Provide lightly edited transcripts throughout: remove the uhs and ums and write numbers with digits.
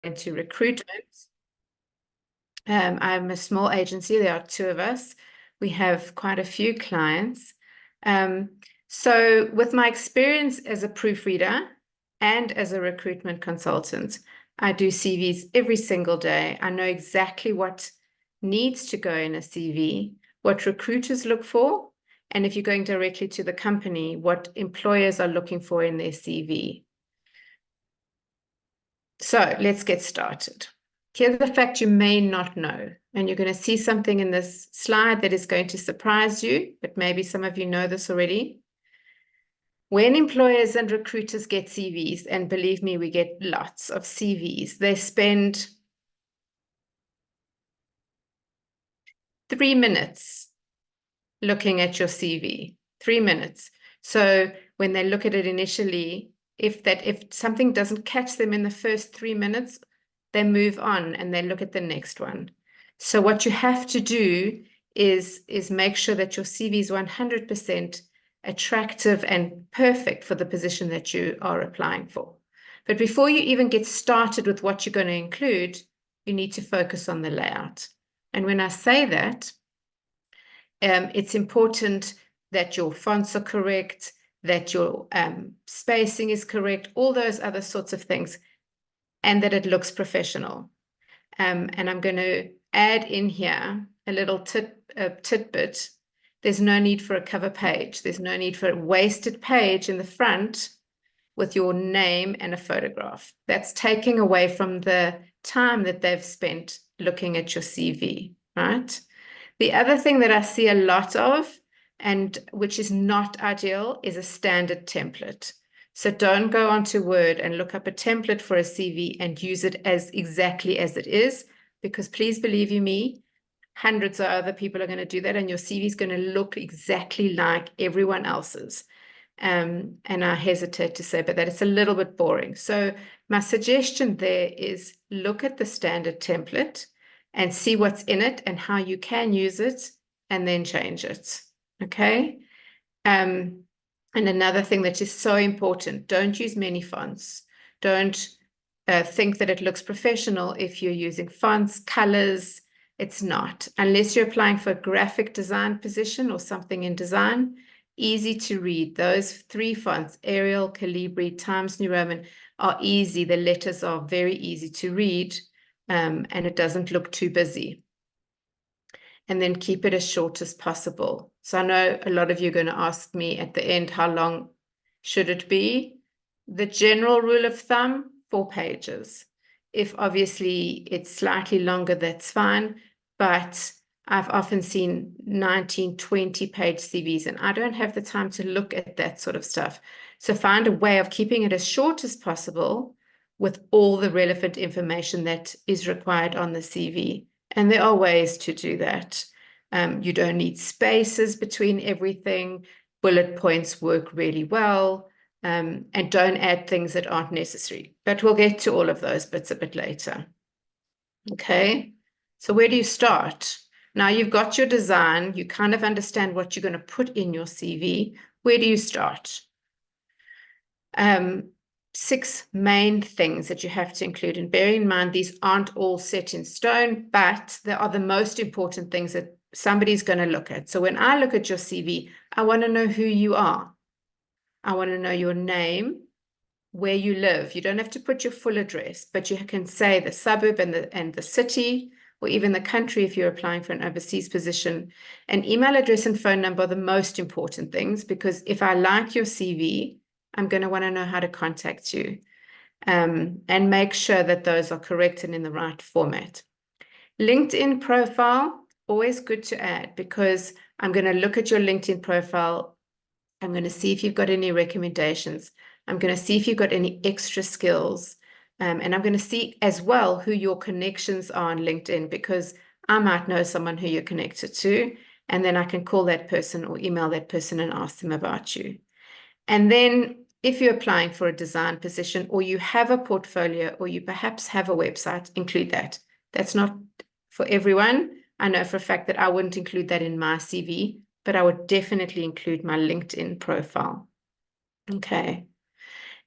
into recruitment. I'm a small agency. There are 2 of us. We have quite a few clients. So with my experience as a proofreader and as a recruitment consultant, I do CVs every single day. I know exactly what needs to go in a CV, what recruiters look for, and if you're going directly to the company, what employers are looking for in their CV. So let's get started. Here's the fact you may not know, and you're going to see something in this slide that is going to surprise you, but maybe some of you know this already. When employers and recruiters get CVs, and believe me, we get lots of CVs, they spend 3 minutes looking at your CV, 3 minutes. So when they look at it initially, if something doesn't catch them in the first 3 minutes, they move on and they look at the next one. So what you have to do is make sure that your CV is 100% attractive and perfect for the position that you are applying for. But before you even get started with what you're going to include, you need to focus on the layout. And when I say that, it's important that your fonts are correct, that your spacing is correct, all those other sorts of things, and that it looks professional. And I'm going to add in here a little tidbit. There's no need for a cover page. There's no need for a wasted page in the front with your name and a photograph. That's taking away from the time that they've spent looking at your CV, right? The other thing that I see a lot of, and which is not ideal, is a standard template. So don't go onto Word and look up a template for a CV and use it as exactly as it is, because please believe you me, hundreds of other people are going to do that, and your CV is going to look exactly like everyone else's. And I hesitate to say, but that it's a little bit boring. So my suggestion there is look at the standard template and see what's in it and how you can use it, and then change it. Okay. And another thing that is so important, don't use many fonts. Don't think that it looks professional if you're using fonts, colors. It's not. Unless you're applying for a graphic design position or something in design, easy to read. Those 3 fonts, Arial, Calibri, Times New Roman, are easy. The letters are very easy to read, and it doesn't look too busy. And then keep it as short as possible. So I know a lot of you are going to ask me at the end, how long should it be? The general rule of thumb, 4 pages. If obviously it's slightly longer, that's fine. But I've often seen 19, 20-page CVs, and I don't have the time to look at that sort of stuff. So find a way of keeping it as short as possible with all the relevant information that is required on the CV. And there are ways to do that. You don't need spaces between everything. Bullet points work really well. And don't add things that aren't necessary. But we'll get to all of those bits a bit later. Okay, so where do you start? Now you've got your design. You kind of understand what you're going to put in your CV. Where do you start? 6 main things that you have to include, and bear in mind these aren't all set in stone, but they are the most important things that somebody's going to look at. So when I look at your CV, I want to know who you are. I want to know your name, where you live. You don't have to put your full address, but you can say the suburb and the city, or even the country if you're applying for an overseas position. An email address and phone number are the most important things, because if I like your CV, I'm going to want to know how to contact you, and make sure that those are correct and in the right format. LinkedIn profile, always good to add, because I'm going to look at your LinkedIn profile. I'm going to see if you've got any recommendations. I'm going to see if you've got any extra skills. And I'm going to see as well who your connections are on LinkedIn, because I might know someone who you're connected to, and then I can call that person or email that person and ask them about you. And then if you're applying for a design position, or you have a portfolio, or you perhaps have a website, include that. That's not for everyone. I know for a fact that I wouldn't include that in my CV, but I would definitely include my LinkedIn profile. Okay.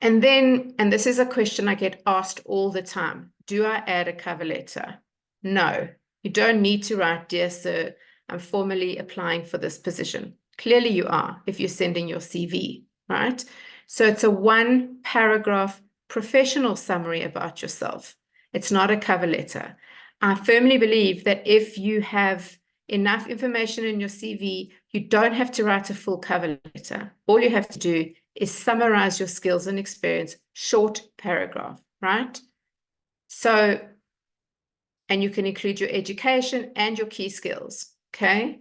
And then, and this is a question I get asked all the time, do I add a cover letter? No, you don't need to write, dear sir, I'm formally applying for this position. Clearly you are, if you're sending your CV, right? So it's a 1-paragraph professional summary about yourself. It's not a cover letter. I firmly believe that if you have enough information in your CV, you don't have to write a full cover letter. All you have to do is summarize your skills and experience, short paragraph, right? So, and you can include your education and your key skills, okay?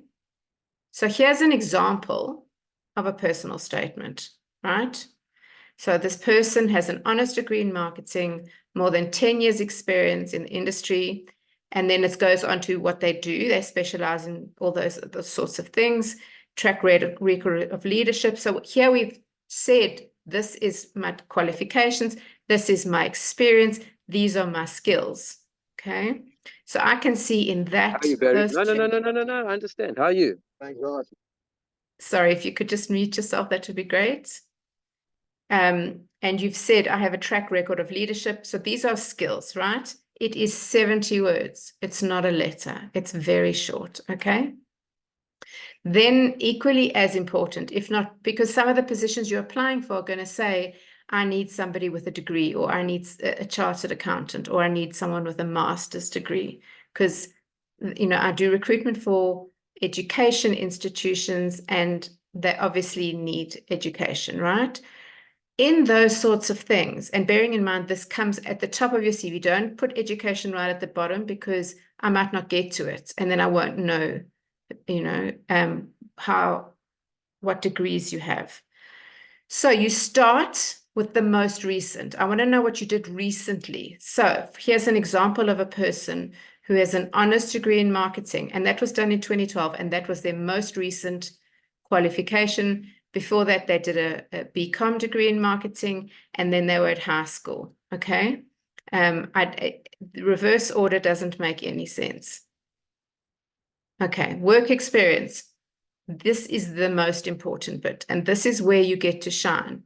So here's an example of a personal statement, right? So this person has an honors degree in marketing, more than 10 years experience in the industry, and then it goes on to what they do. They specialize in all those sorts of things, track record of leadership. So here we've said, this is my qualifications, this is my experience, these are my skills, okay? So I can see in that. How are you, Barry? No. I understand. How are you? Thank God. Sorry, if you could just mute yourself, that would be great. And you've said, I have a track record of leadership. So these are skills, right? It is 70 words. It's not a letter. It's very short, okay? Then equally as important, if not, because some of the positions you're applying for are going to say, I need somebody with a degree, or I need a chartered accountant, or I need someone with a master's degree. Because, you know, I do recruitment for education institutions, and they obviously need education, right? In those sorts of things, and bearing in mind this comes at the top of your CV, don't put education right at the bottom, because I might not get to it, and then I won't know, you know, what degrees you have. So you start with the most recent. I want to know what you did recently. So here's an example of a person who has an honors degree in marketing, and that was done in 2012, and that was their most recent qualification. Before that, they did a BCom degree in marketing, and then they were at high school, okay? The reverse order doesn't make any sense. Okay, work experience. This is the most important bit, and this is where you get to shine.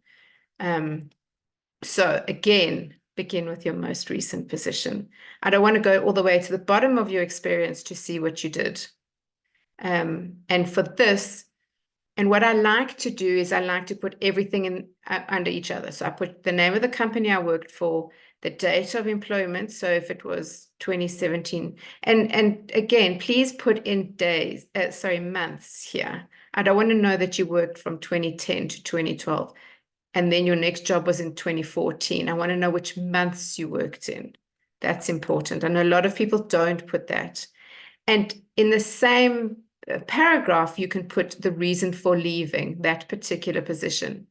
So again, begin with your most recent position. I don't want to go all the way to the bottom of your experience to see what you did. And for this, and what I like to do is I like to put everything in under each other. So I put the name of the company I worked for, the date of employment. So if it was 2017, and again, please put in days, months here. I don't want to know that you worked from 2010 to 2012, and then your next job was in 2014. I want to know which months you worked in. That's important. I know a lot of people don't put that. And in the same paragraph, you can put the reason for leaving that particular position.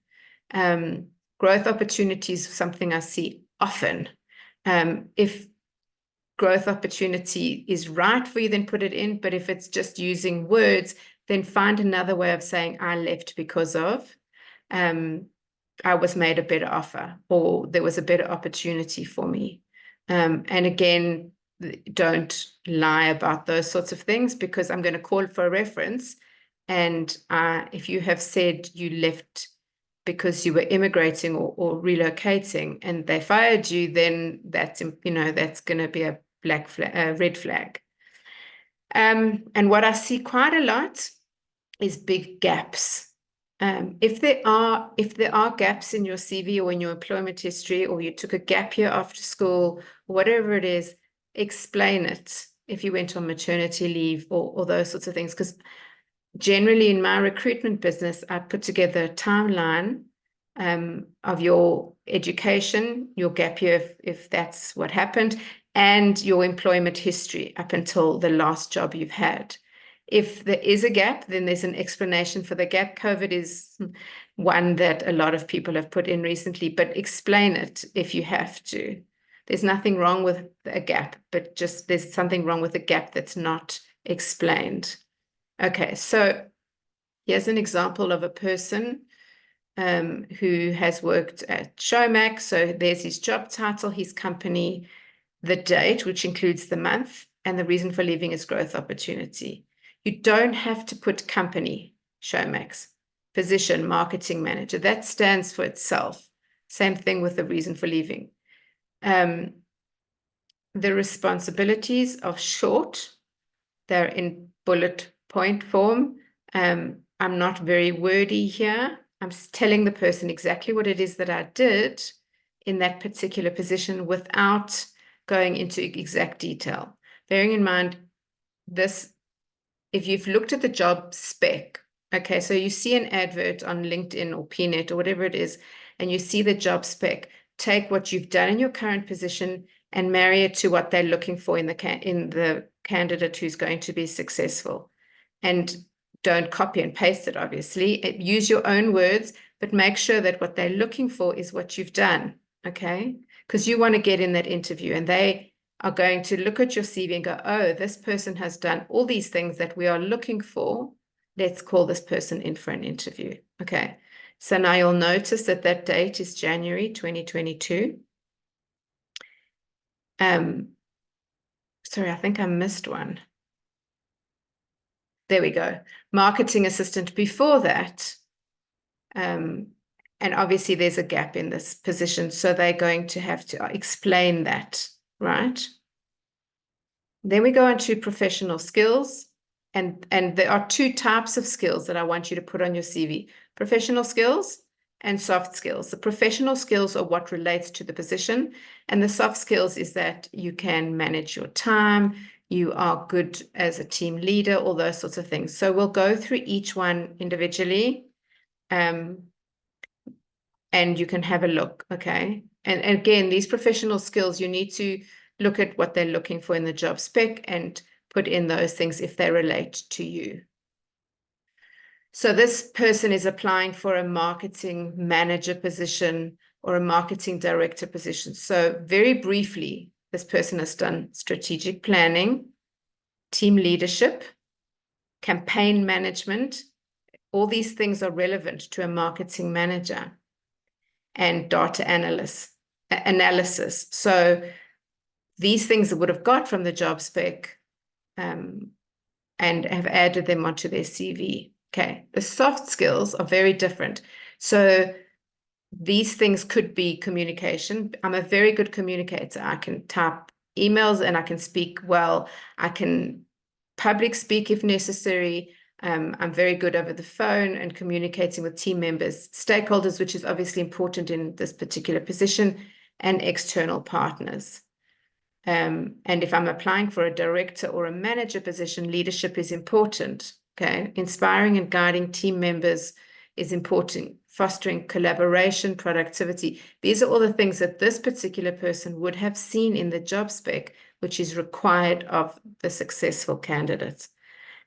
Growth opportunities, something I see often. If growth opportunity is right for you, then put it in. But if it's just using words, then find another way of saying, I left because of, I was made a better offer, or there was a better opportunity for me. And again, don't lie about those sorts of things, because I'm going to call for a reference. And if you have said you left because you were immigrating or relocating and they fired you, then that's, you know, that's going to be a red flag. And what I see quite a lot is big gaps. If there are gaps in your CV or in your employment history, or you took a gap year after school, whatever it is, explain it. If you went on maternity leave or those sorts of things, because generally in my recruitment business, I put together a timeline of your education, your gap year, if that's what happened, and your employment history up until the last job you've had. If there is a gap, then there's an explanation for the gap. COVID is one that a lot of people have put in recently, but explain it if you have to. There's nothing wrong with a gap, but just there's something wrong with a gap that's not explained. Okay, so here's an example of a person who has worked at Showmax. So there's his job title, his company, the date, which includes the month, and the reason for leaving is growth opportunity. You don't have to put company, Showmax, position, marketing manager. That stands for itself. Same thing with the reason for leaving. The responsibilities are short. They're in bullet point form. I'm not very wordy here. I'm telling the person exactly what it is that I did in that particular position without going into exact detail. Bearing in mind this, if you've looked at the job spec, okay, so you see an advert on LinkedIn or PNet or whatever it is, and you see the job spec, take what you've done in your current position and marry it to what they're looking for in the candidate who's going to be successful. And don't copy and paste it, obviously. Use your own words, but make sure that what they're looking for is what you've done, okay? Because you want to get in that interview, and they are going to look at your CV and go, oh, this person has done all these things that we are looking for. Let's call this person in for an interview, okay? So now you'll notice that that date is January 2022. Sorry, I think I missed one. There we go. Marketing assistant before that. And obviously there's a gap in this position, so they're going to have to explain that, right? Then we go on to professional skills, and there are two types of skills that I want you to put on your CV: professional skills and soft skills. The professional skills are what relates to the position, and the soft skills is that you can manage your time, you are good as a team leader, all those sorts of things. So we'll go through each one individually, and you can have a look, okay? And again, these professional skills, you need to look at what they're looking for in the job spec and put in those things if they relate to you. So this person is applying for a marketing manager position or a marketing director position. So very briefly, this person has done strategic planning, team leadership, campaign management. All these things are relevant to a marketing manager, and data analysis. So these things would have got from the job spec, and have added them onto their CV. Okay, the soft skills are very different. So these things could be communication. I'm a very good communicator. I can type emails and I can speak well. I can public speak if necessary. I'm very good over the phone and communicating with team members, stakeholders, which is obviously important in this particular position, and external partners. And if I'm applying for a director or a manager position, leadership is important. Okay, inspiring and guiding team members is important. Fostering collaboration, productivity. These are all the things that this particular person would have seen in the job spec, which is required of the successful candidates.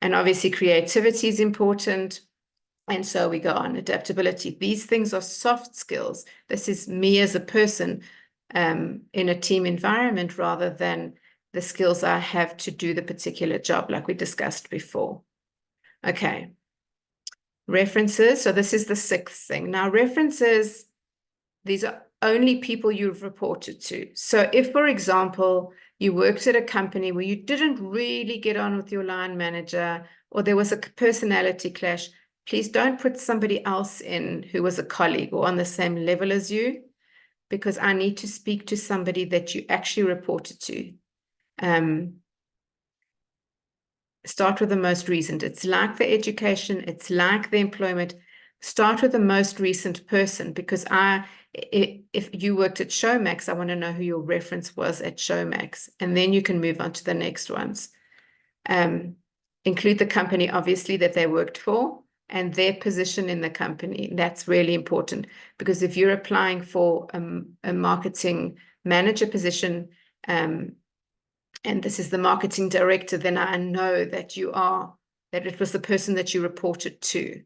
And obviously creativity is important. And so we go on. Adaptability. These things are soft skills. This is me as a person in a team environment rather than the skills I have to do the particular job, like we discussed before. Okay. References. So this is the sixth thing. Now, references, these are only people you've reported to. So if, for example, you worked at a company where you didn't really get on with your line manager, or there was a personality clash, please don't put somebody else in who was a colleague or on the same level as you, because I need to speak to somebody that you actually reported to. Start with the most recent. It's like the education, it's like the employment. Start with the most recent person, because if you worked at Showmax, I want to know who your reference was at Showmax, and then you can move on to the next ones. Include the company, obviously, that they worked for and their position in the company. That's really important, because if you're applying for a marketing manager position, and this is the marketing director, then I know that that it was the person that you reported to.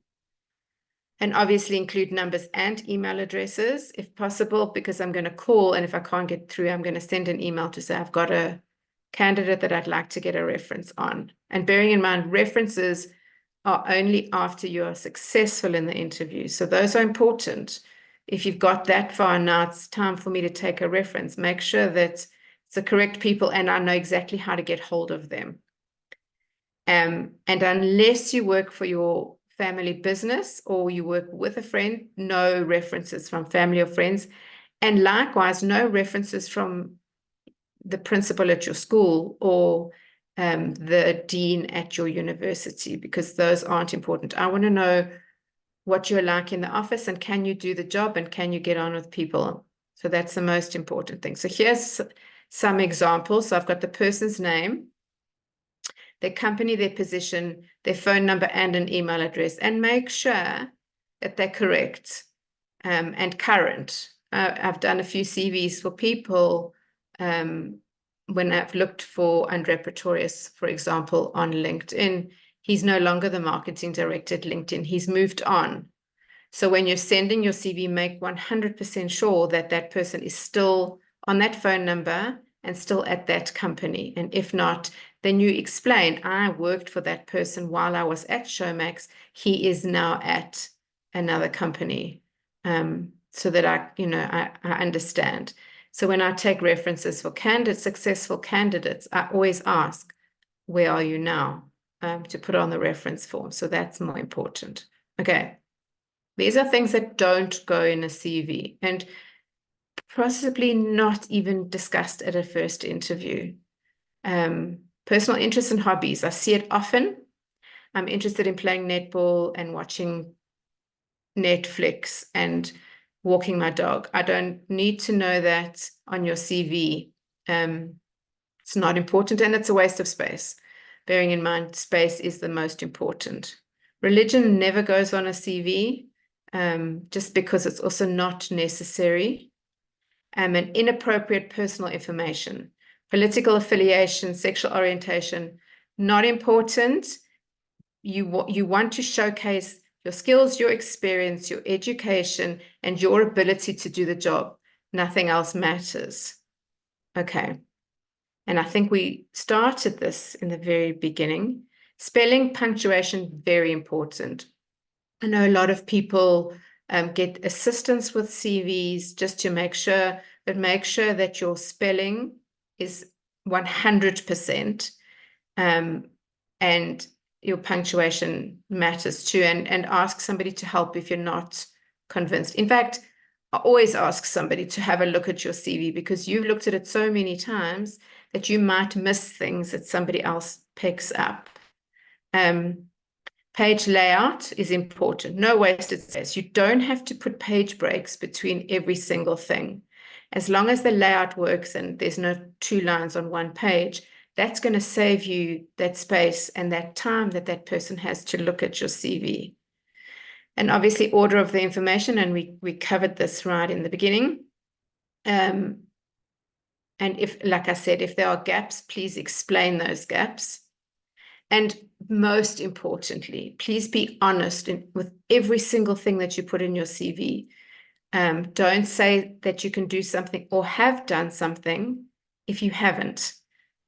And obviously include numbers and email addresses if possible, because I'm going to call, and if I can't get through, I'm going to send an email to say I've got a candidate that I'd like to get a reference on. And bearing in mind, references are only after you are successful in the interview. So those are important. If you've got that far, now it's time for me to take a reference. Make sure that it's the correct people and I know exactly how to get hold of them. And unless you work for your family business or you work with a friend, no references from family or friends. And likewise, no references from the principal at your school or the dean at your university, because those aren't important. I want to know what you're like in the office and can you do the job and can you get on with people? So that's the most important thing. So here's some examples. So I've got the person's name, their company, their position, their phone number, and an email address, and make sure that they're correct and current. I've done a few CVs for people when I've looked for Andre Pretorius, for example, on LinkedIn. He's no longer the marketing director at LinkedIn. He's moved on. So when you're sending your CV, make 100% sure that that person is still on that phone number and still at that company. And if not, then you explain, I worked for that person while I was at Showmax. He is now at another company. So that I understand. So when I take references for candidates, successful candidates, I always ask, where are you now? To put on the reference form. So that's more important. Okay. These are things that don't go in a CV and possibly not even discussed at a first interview. Personal interests and hobbies. I see it often. I'm interested in playing netball and watching Netflix and walking my dog. I don't need to know that on your CV. It's not important and it's a waste of space. Bearing in mind, space is the most important. Religion never goes on a CV, just because it's also not necessary. And inappropriate personal information. Political affiliation, sexual orientation, not important. You want to showcase your skills, your experience, your education, and your ability to do the job. Nothing else matters. Okay. And I think we started this in the very beginning. Spelling, punctuation, very important. I know a lot of people get assistance with CVs just to make sure, but make sure that your spelling is 100%. And your punctuation matters too, and ask somebody to help if you're not convinced. In fact, I always ask somebody to have a look at your CV because you've looked at it so many times that you might miss things that somebody else picks up. Page layout is important. No wasted space. You don't have to put page breaks between every single thing. As long as the layout works and there's no 2 lines on one page, that's going to save you that space and that time that that person has to look at your CV. And obviously order of the information, and we covered this right in the beginning. And if, like I said, if there are gaps, please explain those gaps. And most importantly, please be honest with every single thing that you put in your CV. Don't say that you can do something or have done something if you haven't.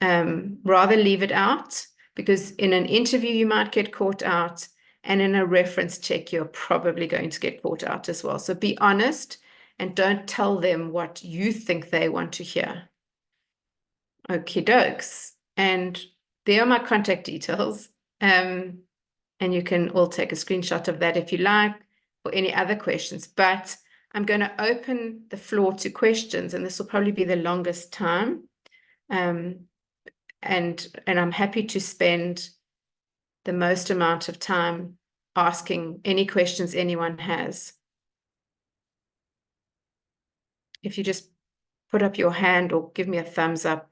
Rather leave it out, because in an interview you might get caught out, and in a reference check you're probably going to get caught out as well. So be honest and don't tell them what you think they want to hear. Okie dokes. And there are my contact details. And you can all take a screenshot of that if you like, or any other questions. But I'm going to open the floor to questions, and this will probably be the longest time. And I'm happy to spend the most amount of time asking any questions anyone has. If you just put up your hand or give me a thumbs up.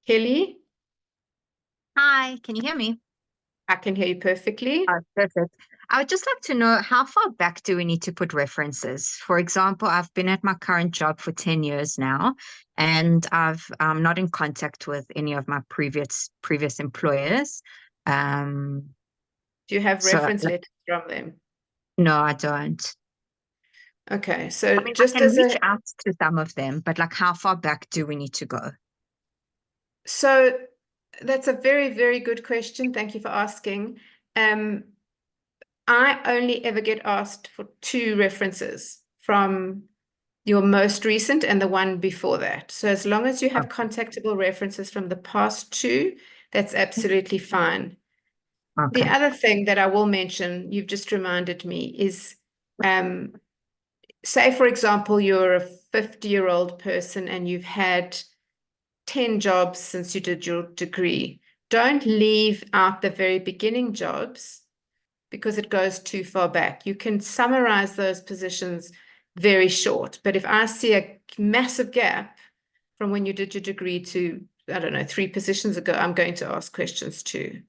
Kelly? Hi, can you hear me? I can hear you perfectly. Oh, perfect. I would just like to know, how far back do we need to put references? For example, I've been at my current job for 10 years now, and I'm not in contact with any of my previous employers. Do you have reference letters from them? No, I don't. Okay, so I mean, just I can as reach out to some of them, but like, how far back do we need to go? So that's a very, very good question. Thank you for asking. I only ever get asked for 2 references from your most recent and the one before that. So as long as you have contactable references from the past 2, that's absolutely fine. The Okay. other thing that I will mention, you've just reminded me, is say, for example, you're a 50-year-old person and you've had 10 jobs since you did your degree. Don't leave out the very beginning jobs because it goes too far back. You can summarize those positions very short. But if I see a massive gap from when you did your degree to, I don't know, 3 positions ago, I'm going to ask questions too.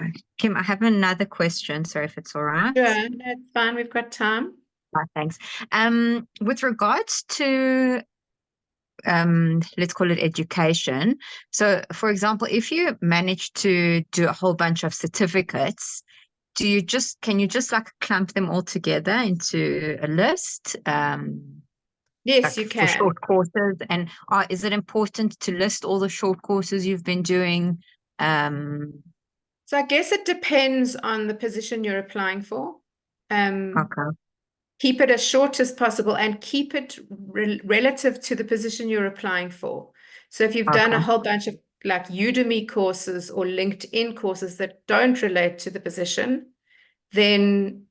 Okay. Kim, I have another question. Sorry if it's all right. Sure, that's fine. We've got time. Thanks. With regards to let's call it education. So, for example, if you manage to do a whole bunch of certificates, can you just like clump them all together into a list? Yes, Like you for can. short courses, and is it important to list all the short courses you've been doing? So I guess it depends on the position you're applying for. Okay. Keep it as short as possible and keep it relative to the position you're applying for. So if you've done a Okay. whole bunch of like Udemy courses or LinkedIn courses that don't relate to the position, then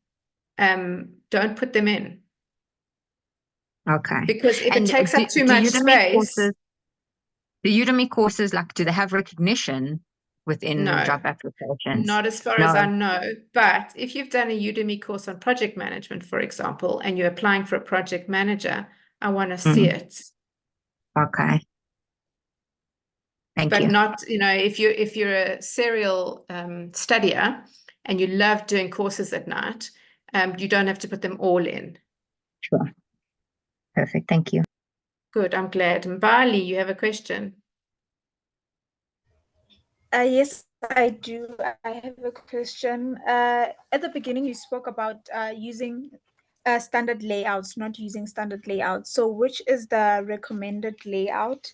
don't put them in. Okay. Because if it And takes up too much space, the Udemy courses, like, do they have recognition within no. job applications? Not as far as I know, but if you've done a Udemy course on project management, for example, and you're applying for a project manager, I want to see it. Okay. Thank But you. not, if you're a serial studier and you love doing courses at night, you don't have to put them all in. Sure. Perfect. Thank you. Good, I'm glad. Mbali, you have a question? Yes, I do. I have a question. At the beginning, you spoke about using standard layouts, not using standard layouts. So which is the recommended layout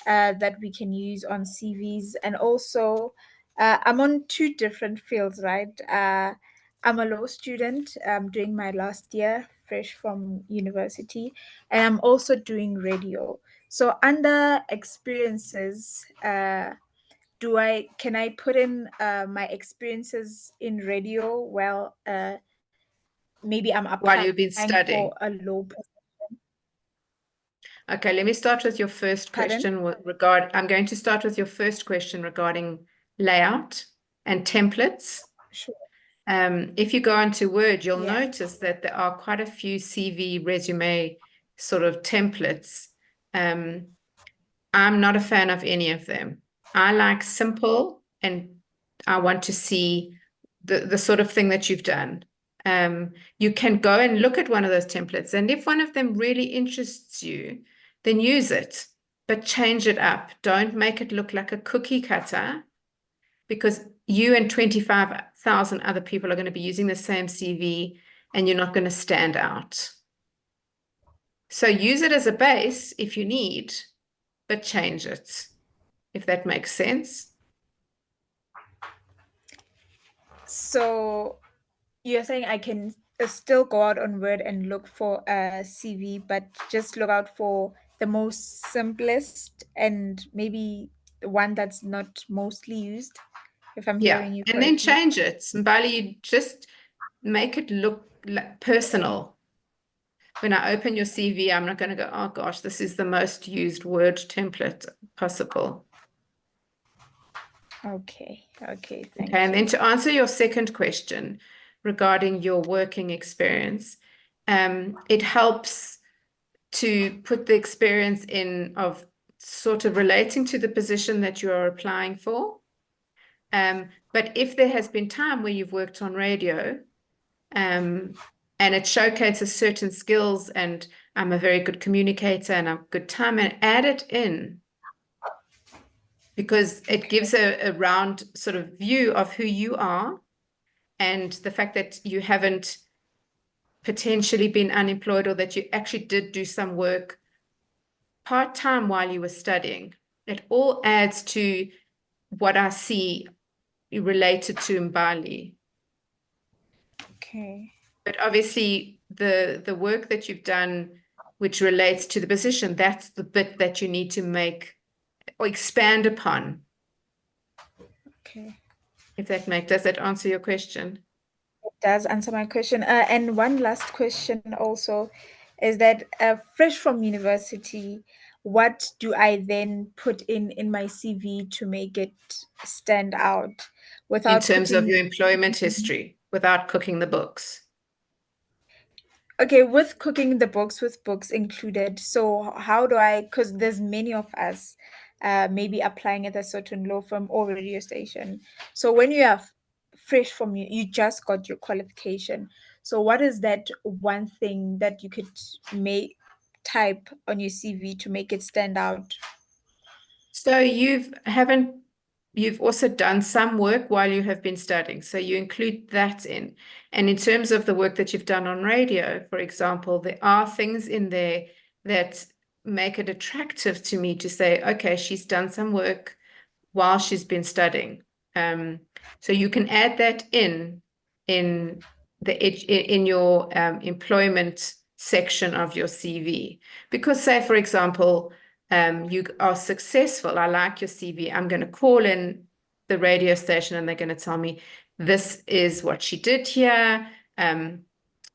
that we can use on CVs? And also, I'm on 2 different fields, right? I'm a law student. I'm doing my last year, fresh from university, and I'm also doing radio. So under experiences, can I put in my experiences in radio while maybe I'm While you've been applying studying. for a law position? Okay, let me start with your first Pardon? question. I'm going to start with your first question regarding layout and templates. Sure. If you go into Word, you'll Yeah. notice that there are quite a few CV resume sort of templates. I'm not a fan of any of them. I like simple, and I want to see the sort of thing that you've done. You can go and look at one of those templates, and if one of them really interests you, then use it, but change it up. Don't make it look like a cookie cutter, because you and 25,000 other people are going to be using the same CV and you're not going to stand out. So use it as a base if you need, but change it, if that makes sense. So you're saying I can still go out on Word and look for a CV, but just look out for the most simplest and maybe the one that's not mostly used, if I'm hearing you And then correctly. change it. Mbali, just make it look like personal. When I open your CV, I'm not going to go, oh gosh, this is the most used Word template possible. Okay, thank Okay, you. and then to answer your second question regarding your working experience, it helps to put the experience in of sort of relating to the position that you are applying for. But if there has been time where you've worked on radio, and it showcases certain skills, and I'm a very good communicator and I'm a good time, and add it in, because it gives a round sort of view of who you are and the fact that you haven't potentially been unemployed, or that you actually did do some work part-time while you were studying. It all adds to what I see related to Mbali. Okay. But obviously the work that you've done, which relates to the position, that's the bit that you need to make or expand upon. Okay. Does that answer your question? It does answer my question. And one last question also is that fresh from university, what do I then put in my CV to make it stand out In without terms of putting... your employment history, without cooking the books. Okay, with cooking the books, with books included. So how do I, because there's many of us maybe applying at a certain law firm or radio station. So when you are fresh from you just got your qualification. So what is that one thing that you could type on your CV to make it stand out? So you've also done some work while you have been studying. So you include that in. And in terms of the work that you've done on radio, for example, there are things in there that make it attractive to me to say, okay, she's done some work while she's been studying. So you can add that in your employment section of your CV. Because say, for example, you are successful. I like your CV. I'm going to call in the radio station and they're going to tell me this is what she did here.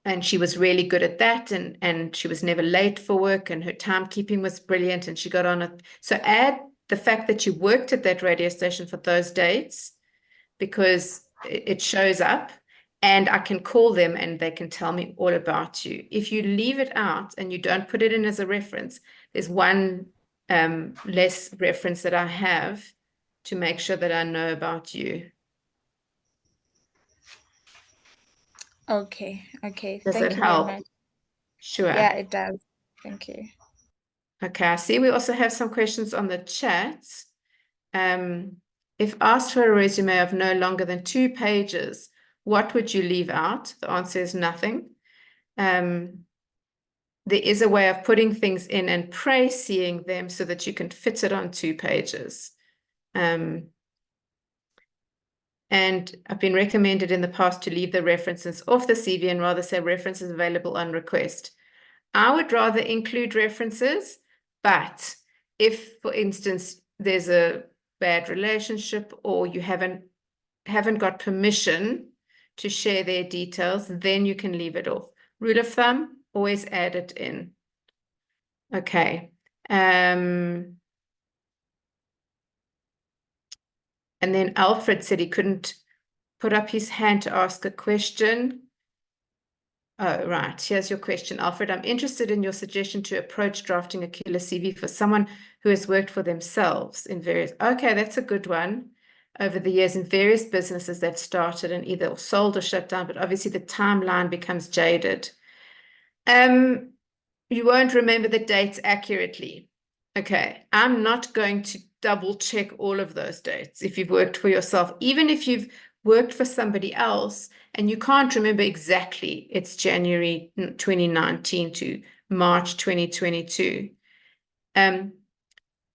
And she was really good at that. And she was never late for work and her timekeeping was brilliant. And she got on it. So add the fact that you worked at that radio station for those dates because it shows up. And I can call them and they can tell me all about you. If you leave it out and you don't put it in as a reference, there's one less reference that I have to make sure that I know about you. Okay. Does Thank that you help? very much. Sure. Yeah, it does. Thank you. Okay, I see we also have some questions on the chat. If asked for a resume of no longer than 2 pages, what would you leave out? The answer is nothing. There is a way of putting things in and pre-seeing them so that you can fit it on 2 pages. And I've been recommended in the past to leave the references off the CV and rather say references available on request. I would rather include references, but if, for instance, there's a bad relationship or you haven't got permission to share their details, then you can leave it off. Rule of thumb, always add it in. Okay. And then Alfred said he couldn't put up his hand to ask a question. Oh, right. Here's your question, Alfred. I'm interested in your suggestion to approach drafting a killer CV for someone who has worked for themselves in various... Okay, that's a good one. Over the years in various businesses they've started and either sold or shut down, but obviously the timeline becomes jaded. You won't remember the dates accurately. Okay, I'm not going to double check all of those dates if you've worked for yourself. Even if you've worked for somebody else and you can't remember exactly, it's January 2019 to March 2022.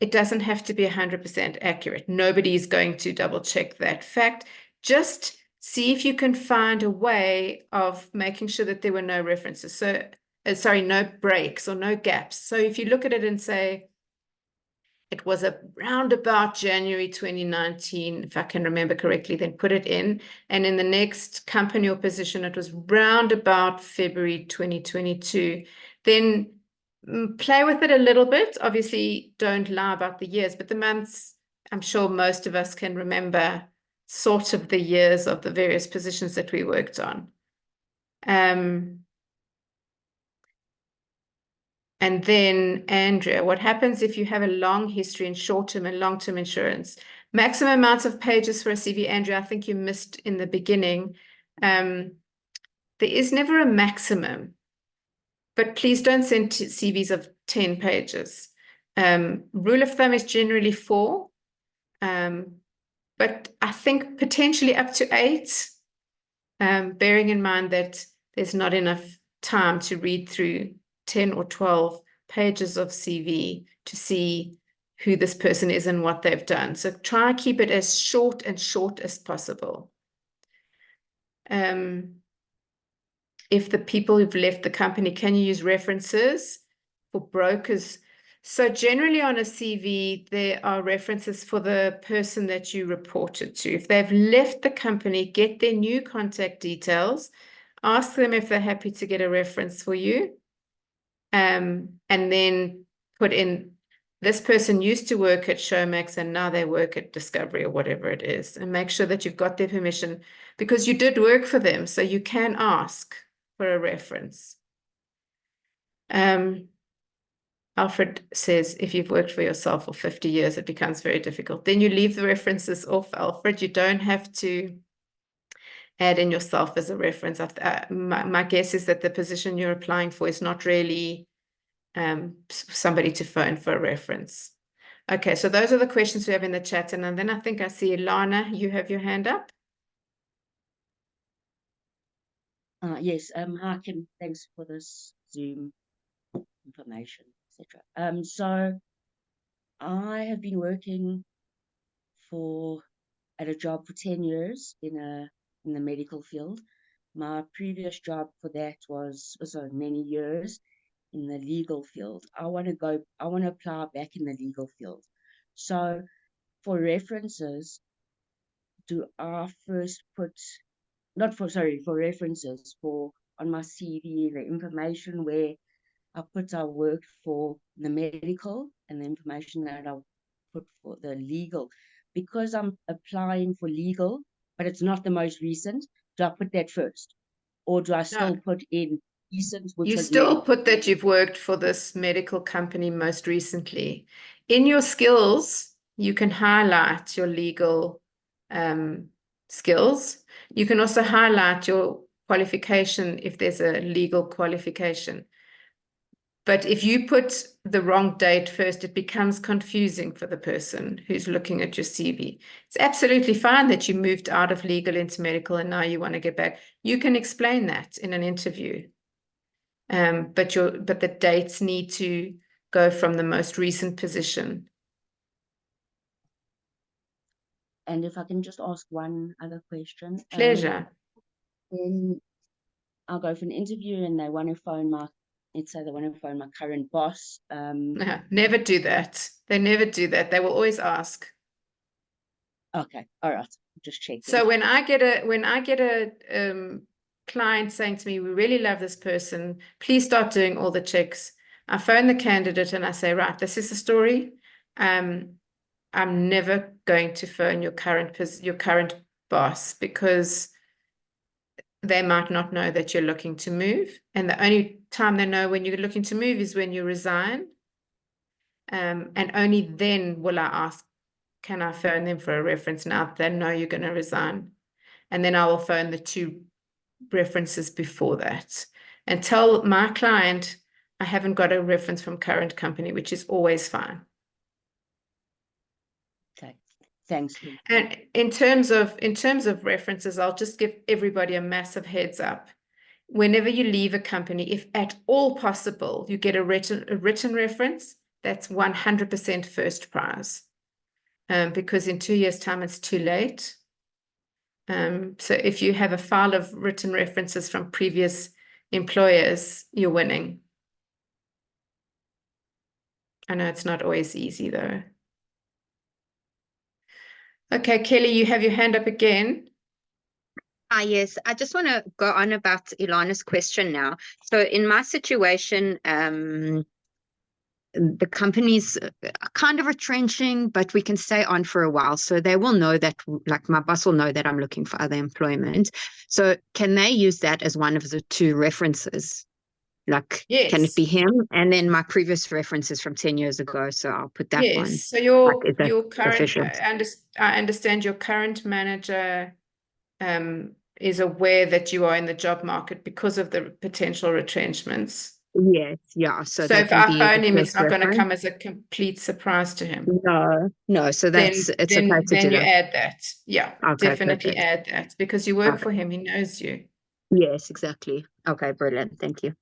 It doesn't have to be 100% accurate. Nobody is going to double check that fact. Just see if you can find a way of making sure that there were no references. So, no breaks or no gaps. So if you look at it and say, it was around about January 2019, if I can remember correctly, then put it in. And in the next company or position, it was round about February 2022. Then play with it a little bit. Obviously, don't lie about the years, but the months, I'm sure most of us can remember sort of the years of the various positions that we worked on. And then, Andrea, what happens if you have a long history in short-term and long-term insurance? Maximum amounts of pages for a CV, Andrea, I think you missed in the beginning. There is never a maximum, but please don't send CVs of 10 pages. Rule of thumb is generally 4, but I think potentially up to 8, bearing in mind that there's not enough time to read through 10 or 12 pages of CV to see who this person is and what they've done. So try and keep it as short as possible. if the people who've left the company, can you use references for brokers? So generally on a CV, there are references for the person that you reported to. If they've left the company, get their new contact details, ask them if they're happy to get a reference for you, and then put in, this person used to work at Showmax and now they work at Discovery or whatever it is, and make sure that you've got their permission because you did work for them, so you can ask for a reference. Alfred says, if you've worked for yourself for 50 years, it becomes very difficult. Then you leave the references off, Alfred. You don't have to add in yourself as a reference. My guess is that the position you're applying for is not really somebody to phone for a reference. Okay, so those are the questions we have in the chat. And then I think I see Lana, you have your hand up. Yes, hi Kim, thanks for this Zoom information, etc. So I have been working at a job for 10 years in the medical field. My previous job for that was also many years in the legal field. I want to apply back in the legal field. So for references, do I first put, for references on my CV, the information where I worked for the medical and the information that I put for the legal, because I'm applying for legal, but it's not the most recent. Do I put that first, or do I still put in recent? You still put that you've worked for this medical company most recently. In your skills, you can highlight your legal skills. You can also highlight your qualification if there's a legal qualification. But if you put the wrong date first, it becomes confusing for the person who's looking at your CV. It's absolutely fine that you moved out of legal into medical and now you want to get back. You can explain that in an interview. But the dates need to go from the most recent position. And if I can just ask one other question. Pleasure. When I'll go for an interview and they want to phone let's say they want to phone my current boss. Never do that. They never do that. They will always ask. Okay, all right. Just checking. So when I get a client saying to me, we really love this person, please start doing all the checks. I phone the candidate and I say, right, this is the story. I'm never going to phone your current boss because they might not know that you're looking to move. And the only time they know when you're looking to move is when you resign. And only then will I ask, can I phone them for a reference now that they know you're going to resign? And then I will phone the 2 references before that and tell my client I haven't got a reference from current company, which is always fine. Okay, thanks. And in terms of references, I'll just give everybody a massive heads up. Whenever you leave a company, if at all possible, you get a written reference, that's 100% first prize. Because in 2 years' time, it's too late. So if you have a file of written references from previous employers, you're winning. I know it's not always easy though. Okay, Kelly, you have your hand up again. Yes, I just want to go on about Ilana's question now. So in my situation, the company's kind of retrenching, but we can stay on for a while. So they will know that, like my boss will know that I'm looking for other employment. So can they use that as one of the 2 references? Like, yes. Can it be him? And then my previous references from 10 years ago. So I'll put that yes. one. So your current, sufficient? I understand your current manager is aware that you are in the job market because of the potential retrenchments. Yes, yeah. So if can I be phone him, first it's not going to reference? come as a complete surprise to him. No. So it's okay to then do you that. add that. Yeah, Okay, definitely perfect. add that because you work Okay. for him. He knows you. Yes, exactly. Okay, brilliant. Thank you.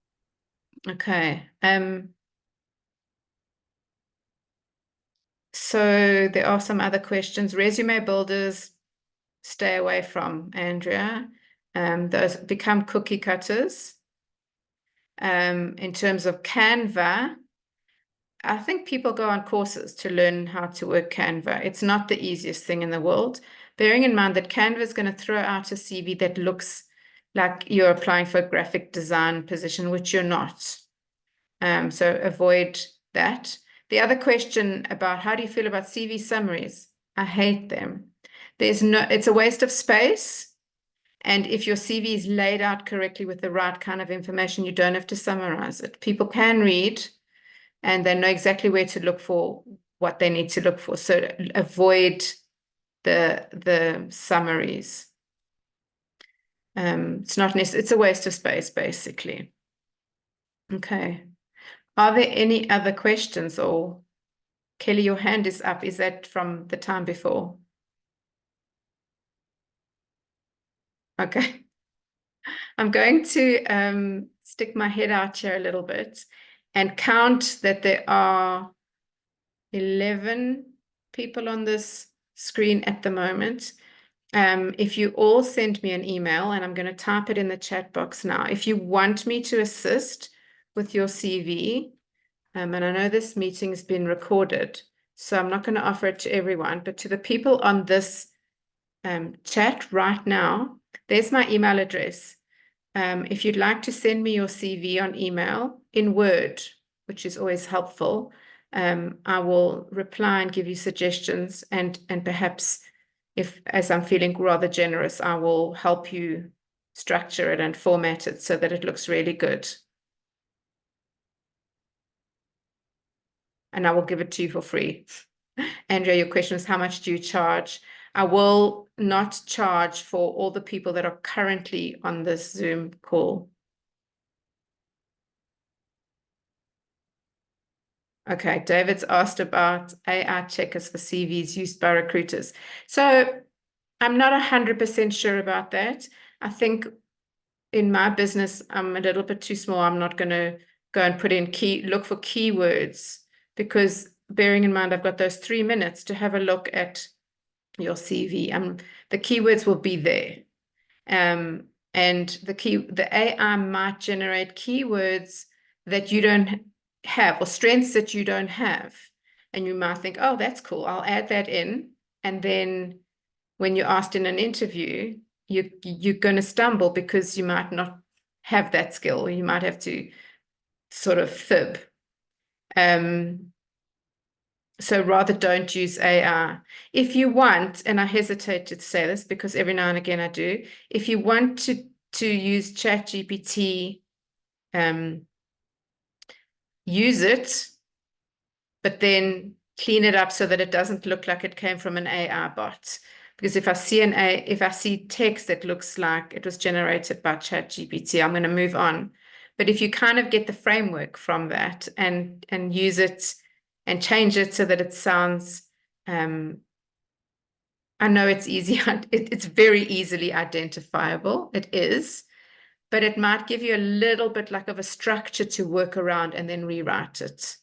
Okay. So there are some other questions. Resume builders, stay away from, Andrea. Those become cookie cutters. In terms of Canva, I think people go on courses to learn how to work Canva. It's not the easiest thing in the world, bearing in mind that Canva is going to throw out a CV that looks like you're applying for a graphic design position, which you're not. So avoid that. The other question about how do you feel about CV summaries? I hate them. It's a waste of space. And if your CV is laid out correctly with the right kind of information, you don't have to summarize it. People can read and they know exactly where to look for what they need to look for. So avoid the summaries. It's not necessary. It's a waste of space, basically. Okay. Are there any other questions? Or Kelly, your hand is up. Is that from the time before? Okay. I'm going to stick my head out here a little bit and count that there are 11 people on this screen at the moment. If you all send me an email, and I'm going to type it in the chat box now, if you want me to assist with your CV, and I know this meeting has been recorded, so I'm not going to offer it to everyone, but to the people on this chat right now, there's my email address. If you'd like to send me your CV on email in Word, which is always helpful, I will reply and give you suggestions, and perhaps if, as I'm feeling rather generous, I will help you structure it and format it so that it looks really good. And I will give it to you for free. Andrea, your question is, how much do you charge? I will not charge for all the people that are currently on this Zoom call. Okay, David's asked about AI checkers for CVs used by recruiters. So I'm not 100% sure about that. I think in my business, I'm a little bit too small. I'm not going to go and put in look for keywords, because bearing in mind, I've got those 3 minutes to have a look at your CV. The keywords will be there. And the AI might generate keywords that you don't have, or strengths that you don't have. And you might think, oh, that's cool, I'll add that in. And then when you're asked in an interview, you're going to stumble because you might not have that skill, or you might have to sort of fib. So rather don't use AI. If you want, and I hesitate to say this because every now and again I do, if you want to use ChatGPT, use it, but then clean it up so that it doesn't look like it came from an AI bot. Because if I see text that looks like it was generated by ChatGPT, I'm going to move on. But if you kind of get the framework from that and use it and change it so that it sounds, I know it's easy, it's very easily identifiable, it is, but it might give you a little bit like of a structure to work around and then rewrite it.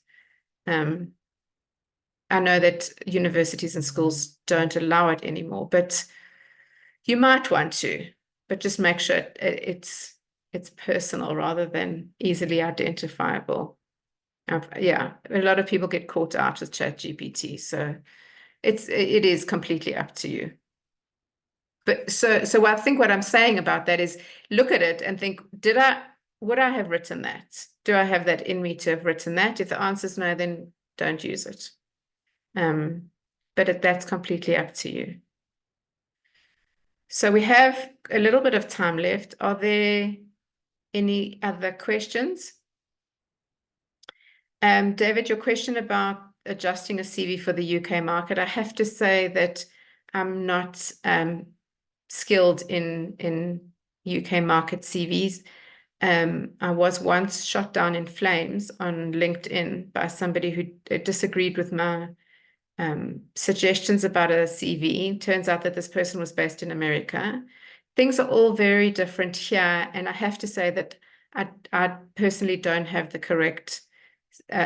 I know that universities and schools don't allow it anymore, but you might want to, but just make sure it's personal rather than easily identifiable. Yeah, a lot of people get caught out with ChatGPT, so it is completely up to you. But so I think what I'm saying about that is look at it and think, would I have written that? Do I have that in me to have written that? If the answer is no, then don't use it. But that's completely up to you. So we have a little bit of time left. Are there any other questions? David, your question about adjusting a CV for the UK market, I have to say that I'm not skilled in UK market CVs. I was once shot down in flames on LinkedIn by somebody who disagreed with my suggestions about a CV. Turns out that this person was based in America. Things are all very different here, and I have to say that I personally don't have the correct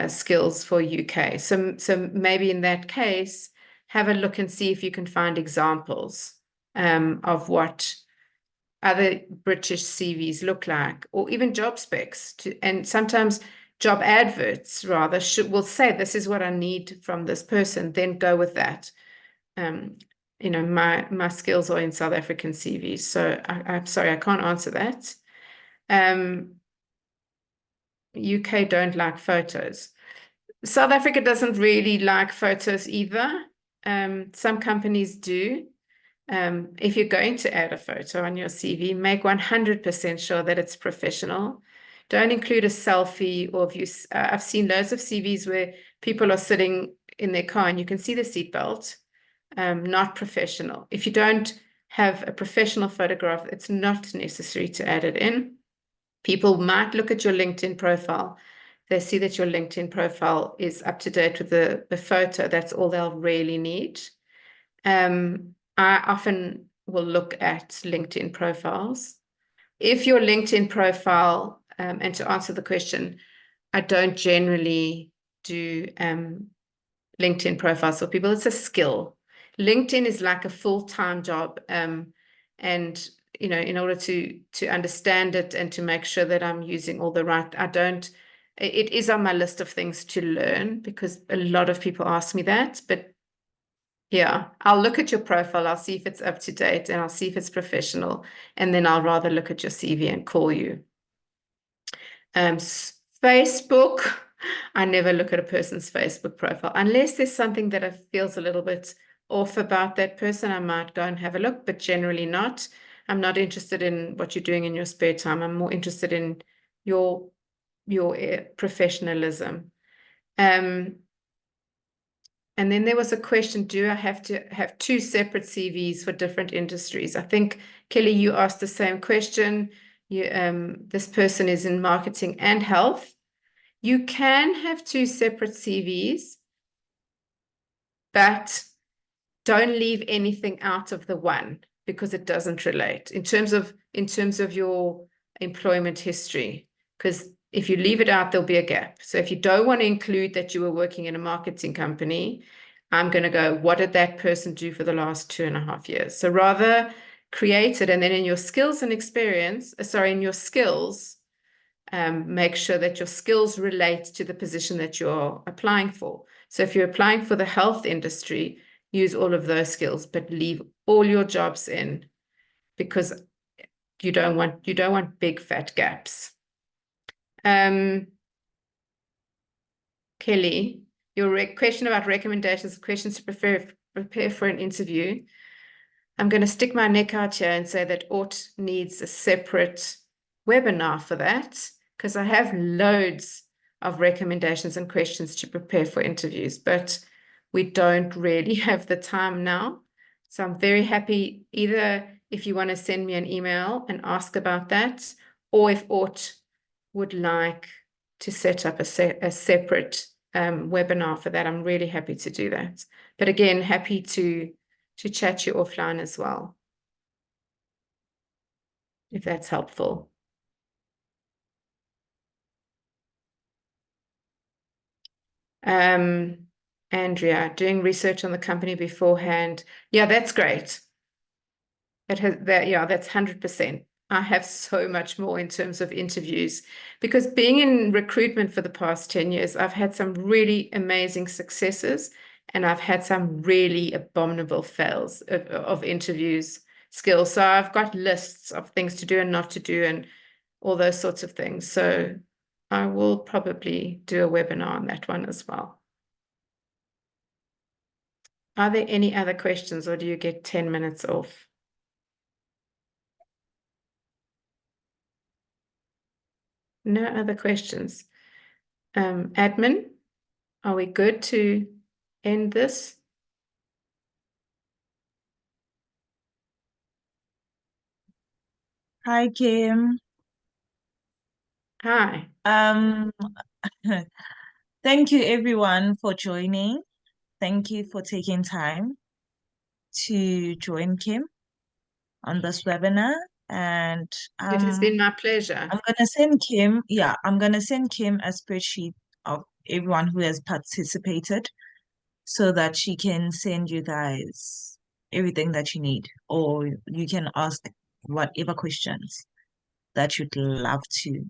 skills for UK. So maybe in that case, have a look and see if you can find examples of what other British CVs look like, or even job specs, and sometimes job adverts rather will say, this is what I need from this person, then go with that. You know, my skills are in South African CVs, so I'm sorry, I can't answer that. UK don't like photos. South Africa doesn't really like photos either. Some companies do. If you're going to add a photo on your CV, make 100% sure that it's professional. Don't include a selfie or view. I've seen loads of CVs where people are sitting in their car and you can see the seatbelt. Not professional. If you don't have a professional photograph, it's not necessary to add it in. People might look at your LinkedIn profile. They see that your LinkedIn profile is up to date with the photo. That's all they'll really need. I often will look at LinkedIn profiles. If your LinkedIn profile, and to answer the question, I don't generally do LinkedIn profiles for people. It's a skill. LinkedIn is like a full-time job. And you know, in order to understand it and to make sure that I'm using all the right, it is on my list of things to learn because a lot of people ask me that. But yeah, I'll look at your profile, I'll see if it's up to date, and I'll see if it's professional, and then I'll rather look at your CV and call you. Facebook, I never look at a person's Facebook profile unless there's something that feels a little bit off about that person. I might go and have a look, but generally not. I'm not interested in what you're doing in your spare time. I'm more interested in your professionalism. And then there was a question, do I have to have 2 separate CVs for different industries? I think, Kelly, you asked the same question. This person is in marketing and health. You can have 2 separate CVs, but don't leave anything out of the one because it doesn't relate in terms of your employment history. Because if you leave it out, there'll be a gap. So if you don't want to include that you were working in a marketing company, I'm going to go, what did that person do for the last 2.5 years? So rather create it, and then in your skills and experience, in your skills, make sure that your skills relate to the position that you're applying for. So if you're applying for the health industry, use all of those skills, but leave all your jobs in because you don't want big fat gaps. Kelly, your question about recommendations, questions to prepare for an interview. I'm going to stick my neck out here and say that ORT needs a separate webinar for that because I have loads of recommendations and questions to prepare for interviews, but we don't really have the time now. So I'm very happy either if you want to send me an email and ask about that, or if ORT would like to set up a separate webinar for that, I'm really happy to do that. But again, happy to chat you offline as well, if that's helpful. Andrea, doing research on the company beforehand. Yeah, that's great. It has that, yeah, that's 100%. I have so much more in terms of interviews because being in recruitment for the past 10 years, I've had some really amazing successes and I've had some really abominable fails of interviews skills. So I've got lists of things to do and not to do and all those sorts of things. So I will probably do a webinar on that one as well. Are there any other questions or do you get 10 minutes off? No other questions. Admin, are we good to end this? Hi, Kim. Hi. Thank you everyone for joining. Thank you for taking time to join Kim on this webinar. And It has been my pleasure. I'm gonna send Kim a spreadsheet of everyone who has participated so that she can send you guys everything that you need, or you can ask whatever questions that you'd love to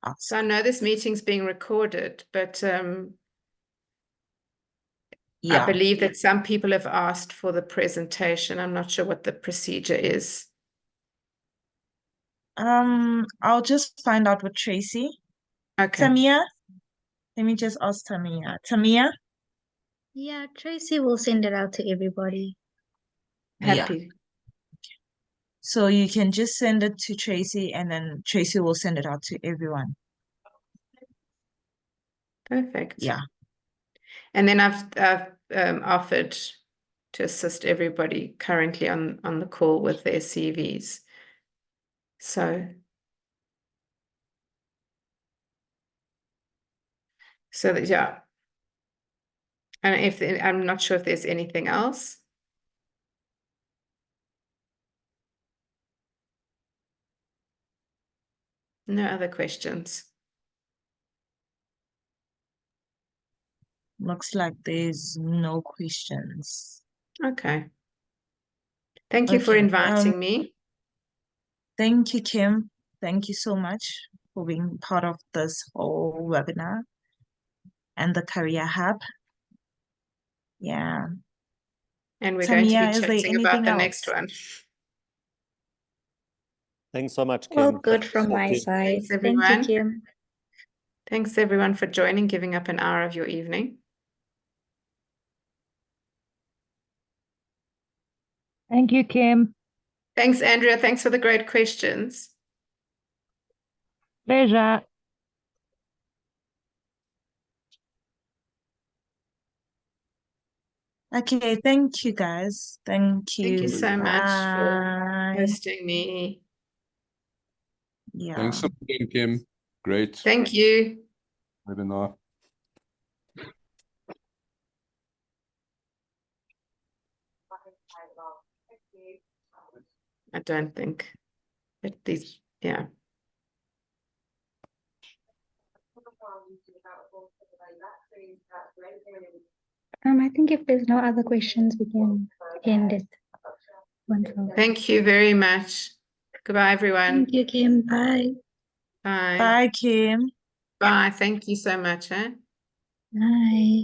ask. So I know this meeting's being recorded, but I Yeah. believe that some people have asked for the presentation. I'm not sure what the procedure is. I'll just find out with Tracy. Okay. Tamia, let me just ask Tamia. Tamia? Yeah, Tracy will send it out to everybody. Happy. So you can just send it to Tracy and then Tracy will send it out to everyone. Perfect. Yeah. And then I've offered to assist everybody currently on the call with their CVs. So that, yeah. And I'm not sure if there's anything else. No other questions. Looks like there's no questions. Okay. Thank you for Okay, inviting me. Thank you, Kim. Thank you so much for being part of this whole webinar and the Career Hub. Yeah. And we're going to be Tamia, is there chatting about anything the else? next one. Thanks so much, All Kim. good from my Okay. side. Thanks, Thank you, everyone. Kim. Thanks, everyone, for joining, giving up an hour of your evening. Thank you, Kim. Thanks, Andrea. Thanks for the great questions. Pleasure. Okay, thank you guys. Thank you. Thank you so much for Bye. hosting me. Yeah. Thanks again, Kim. Great Thank you. webinar. I don't think that these, yeah. I think if there's no other questions, we can end it. Wonderful. Thank you very much. Goodbye, everyone. Thank you, Kim. Bye. Bye. Bye, Kim. Bye. Thank you so much. Bye.